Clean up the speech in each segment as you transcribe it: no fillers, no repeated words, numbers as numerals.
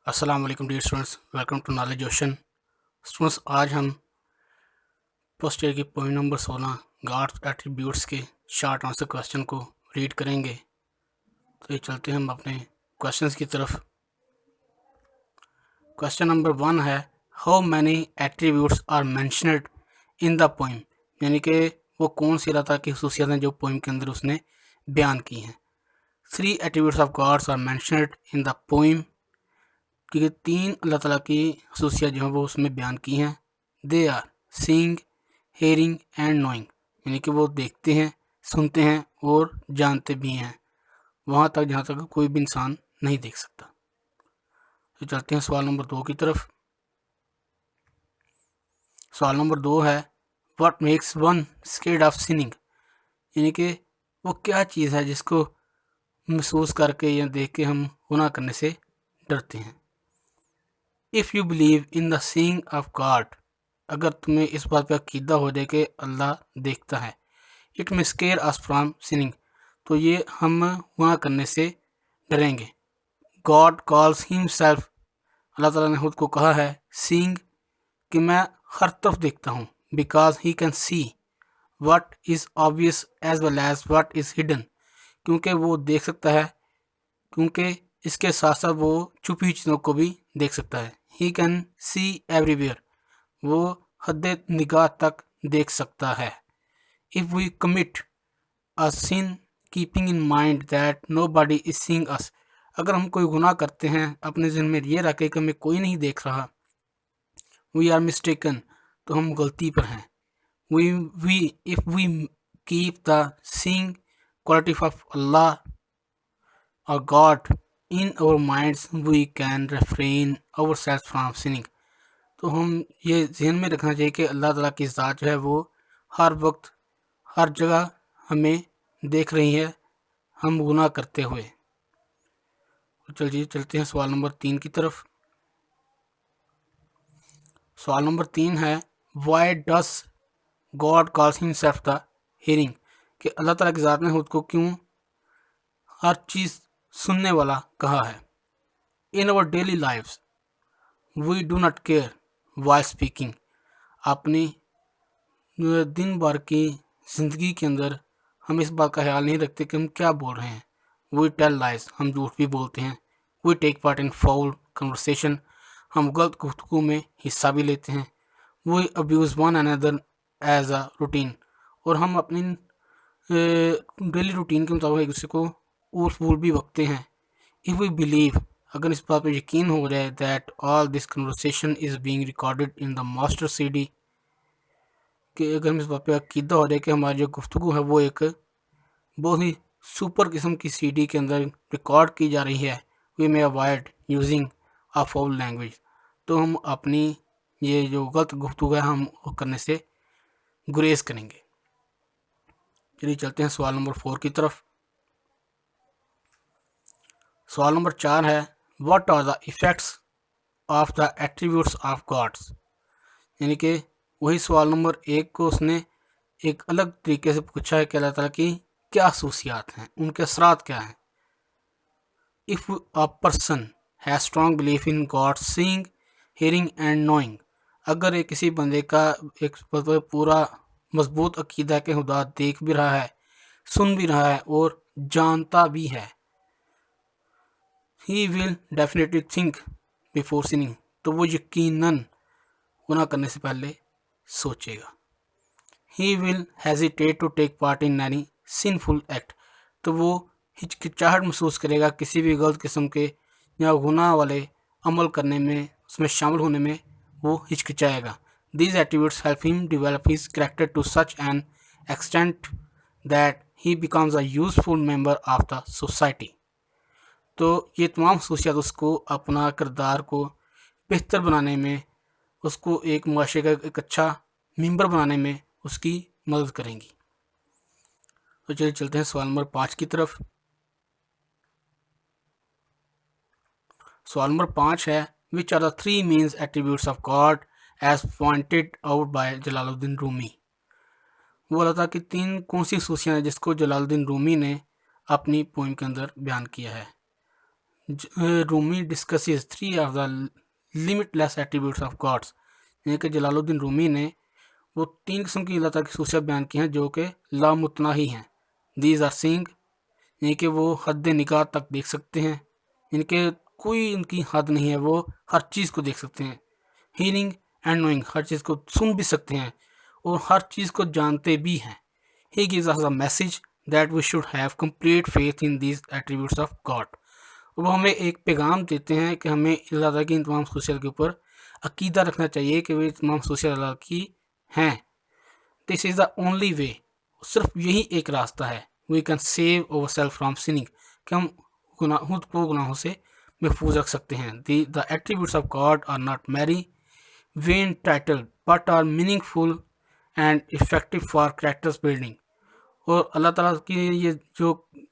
السلام علیکم dear students, welcome to knowledge ocean. Students, آج ہم فرسٹ ایئر کی پوائنٹ نمبر 16 گاڈس ایٹریبیوٹس کے شارٹ آنسر کویشچن کو ریڈ کریں گے۔ تو یہ چلتے ہیں ہم اپنے کویشچنس کی طرف۔ کویشچن نمبر 1 ہے how many attributes are mentioned in the poem, یعنی کہ وہ کون سی اللہ تعالیٰ کی خصوصیات ہیں جو پوئم کے اندر اس نے بیان کی ہیں۔ 3 attributes of gods are mentioned in the poem, کیونکہ 3 اللہ تعالیٰ کی خصوصیات جو ہیں وہ اس میں بیان کی ہیں۔ They are seeing, hearing and knowing, یعنی کہ وہ دیکھتے ہیں، سنتے ہیں اور جانتے بھی ہیں، وہاں تک جہاں تک کوئی بھی انسان نہیں دیکھ سکتا۔ تو چلتے ہیں سوال نمبر 2 کی طرف۔ سوال نمبر 2 ہے what makes one scared of sinning, یعنی کہ وہ کیا چیز ہے جس کو محسوس کر کے یا دیکھ کے ہم گناہ کرنے سے ڈرتے ہیں۔ If you believe in the seeing of God، اگر تمہیں اس بات پہ عقیدہ ہو جائے کہ اللہ دیکھتا ہے، it may scare us from sinning، تو یہ ہم گناہ کرنے سے ڈریں گے۔ God calls himself، اللہ تعالیٰ نے خود کو کہا ہے seeing، کہ میں ہر طرف دیکھتا ہوں، because he can see what is obvious as well as what is hidden، کیونکہ وہ دیکھ سکتا ہے، کیونکہ اس کے ساتھ ساتھ وہ چھپی چیزوں کو بھی دیکھ سکتا ہے۔ He can see everywhere، وہ حد نگاہ تک دیکھ سکتا ہے۔ If we commit a sin keeping in mind that nobody is seeing us، اگر ہم کوئی گناہ کرتے ہیں اپنے ذہن میں یہ رکھ کے کہ ہمیں کوئی نہیں دیکھ رہا، we are mistaken، تو ہم غلطی پر ہیں۔ If we keep the seeing quality of Allah or God in our minds we can refrain ourselves from sinning، تو ہم یہ ذہن میں رکھنا چاہیے کہ اللہ تعالیٰ کی ذات جو ہے وہ ہر وقت ہر جگہ ہمیں دیکھ رہی ہے ہم گناہ کرتے ہوئے۔ چلیے چلتے ہیں سوال نمبر 3 کی طرف۔ سوال نمبر 3 ہے why does God calls himself the hearing، کہ اللہ تعالیٰ کی ذات نے خود کو کیوں ہر چیز سننے والا کہا ہے۔ In our daily lives we do not care while speaking، اپنی دن بھر کی زندگی کے اندر ہم اس بات کا خیال نہیں رکھتے کہ ہم کیا بول رہے ہیں۔ We tell lies، ہم جھوٹ بھی بولتے ہیں۔ We take part in foul conversation، ہم غلط گفتگو میں حصہ بھی لیتے ہیں۔ We abuse one another as a routine، اور ہم اپنی ڈیلی روٹین کے مطابق ایک دوسرے کو اول پھول بھی بکتے ہیں۔ If we believe، اگر اس بات پہ یقین ہو جائے that all this conversation is being recorded in the master CD، کہ اگر ہم اس بات پہ عقیدہ ہو جائے کہ ہماری جو گفتگو ہے وہ ایک بہت ہی سپر قسم کی CD کے اندر ریکارڈ کی جا رہی ہے، we may avoid using a foul language، تو ہم اپنی یہ جو غلط گفتگو ہے ہم کرنے سے گریز کریں گے۔ چلیے چلتے ہیں سوال نمبر 4 کی طرف۔ سوال نمبر 4 ہے what are the effects of the attributes of gods, یعنی کہ وہی سوال نمبر 1 کو اس نے ایک الگ طریقے سے پوچھا ہے کہ اللہ تعالیٰ کی کیا خصوصیات ہیں، ان کے اثرات کیا ہیں۔ If a person has strong belief in God seeing, hearing and knowing، اگر ایک کسی بندے کا ایک پورا مضبوط عقیدہ ہے کہ خدا دیکھ بھی رہا ہے، سن بھی رہا ہے اور جانتا بھی ہے، he will definitely think before sinning، تو وہ یقیناً گناہ کرنے سے پہلے سوچے گا۔ he will hesitate to take part in any sinful act، تو وہ ہچکچاہٹ محسوس کرے گا کسی بھی غلط قسم کے یا گناہ والے عمل کرنے میں، اس میں شامل ہونے میں وہ ہچکچائے گا۔ These attributes help him develop his character to such an extent that he becomes a useful member of the society، تو یہ تمام خصوصیات اس کو اپنا کردار کو بہتر بنانے میں، اس کو ایک معاشرے کا ایک اچھا ممبر بنانے میں اس کی مدد کریں گی۔ تو چلیے چلتے ہیں سوال نمبر 5 کی طرف۔ سوال نمبر 5 ہے which are the 3 main attributes of God as pointed out by جلال الدین رومی، وہ اللہ تعالیٰ کی 3 کون سی خصوصیات ہیں جس کو جلال الدین رومی نے اپنی پوئم کے اندر بیان کیا ہے۔ Rumi discusses 3 of the limitless attributes of gods, یعنی کہ جلال الدین رومی نے وہ 3 قسم کی اللہ تعالیٰ کی خصوصیات بیان کی ہیں جو کہ لامتناہی ہیں. دیز آر سینگ، یعنی کہ وہ حد نگاہ تک دیکھ سکتے ہیں، یعنی کہ کوئی ان کی حد نہیں ہے، وہ ہر چیز کو دیکھ سکتے ہیں. ہیئرنگ اینڈ نوئنگ، ہر چیز کو سن بھی سکتے ہیں اور ہر چیز کو جانتے بھی ہیں. He gives us a message that we should have complete faith in these attributes of God. وہ ہمیں ایک پیغام دیتے ہیں کہ ہمیں اللہ تعالیٰ کی ان تمام خصوصیات کے اوپر عقیدہ رکھنا چاہیے کہ وہ تمام خصوصیات اللہ کی ہیں. دس از دا اونلی وے، صرف یہی ایک راستہ ہے. We can save our self from sinning, کہ ہم خود کو گناہوں سے محفوظ رکھ سکتے ہیں. The attributes of God are not mere vain title but are meaningful and effective for characters building. اور اللہ تعالیٰ کی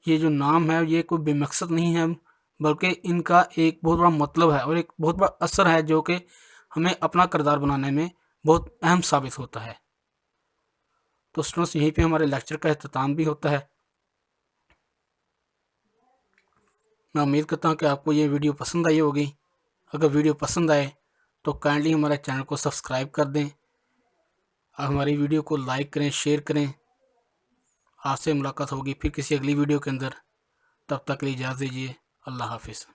یہ جو نام ہے یہ کوئی بے مقصد نہیں ہے، بلکہ ان کا ایک بہت بڑا مطلب ہے اور ایک بہت بڑا اثر ہے جو کہ ہمیں اپنا کردار بنانے میں بہت اہم ثابت ہوتا ہے. تو اسٹوڈنٹس، یہیں پہ ہمارے لیکچر کا اختتام بھی ہوتا ہے. میں امید کرتا ہوں کہ آپ کو یہ ویڈیو پسند آئی ہوگی. اگر ویڈیو پسند آئے تو کائنڈلی ہمارے چینل کو سبسکرائب کر دیں اور ہماری ویڈیو کو لائک کریں، شیئر کریں. آپ سے ملاقات ہوگی پھر کسی اگلی ویڈیو کے اندر. تب تک کے لیے اجازت دیجیے. اللہ حافظ.